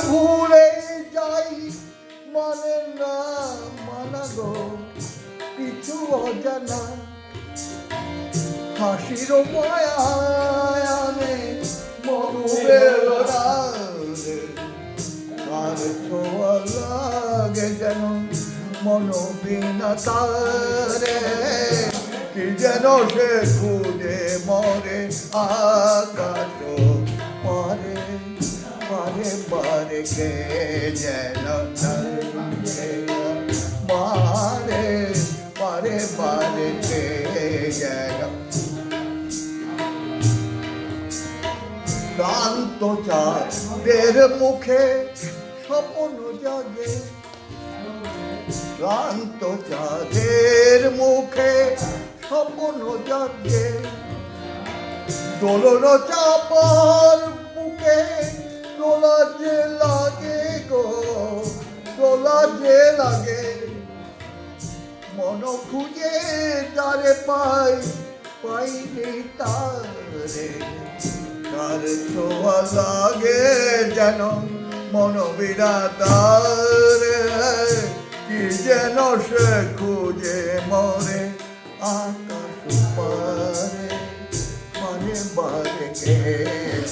ভুলে যাই মানে না মানা গো কিছু অজানা হাসির মায়ানে মনুবের রাগে আর ছোঁয়া লাগে যেন মনোবিনা তারে কি যেন সে খুঁজে মরে আকাশ পারে পারে পারে কে যেন মারে পারে পারে কে যেন ক্লান্ত চাঁদের মুখে স্বপ্ন জাগে ক্লান্ত চাঁদের মুখে স্বপ্ন জাগে দোলন চাপার বুকে দোলা যে লাগে গো দোলা যে লাগে মন খুঁজে তারে পাই পাইনি তারে তার ছোঁয়া লাগে যেন মন বিরাতারে কি যেন সে খুঁজে মরে আকাশ পারে মানে বারে কে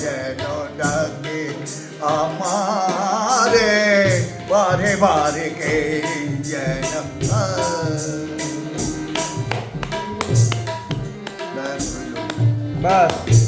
যেন ডাকে আমারে বারে বারে কে যেন বাস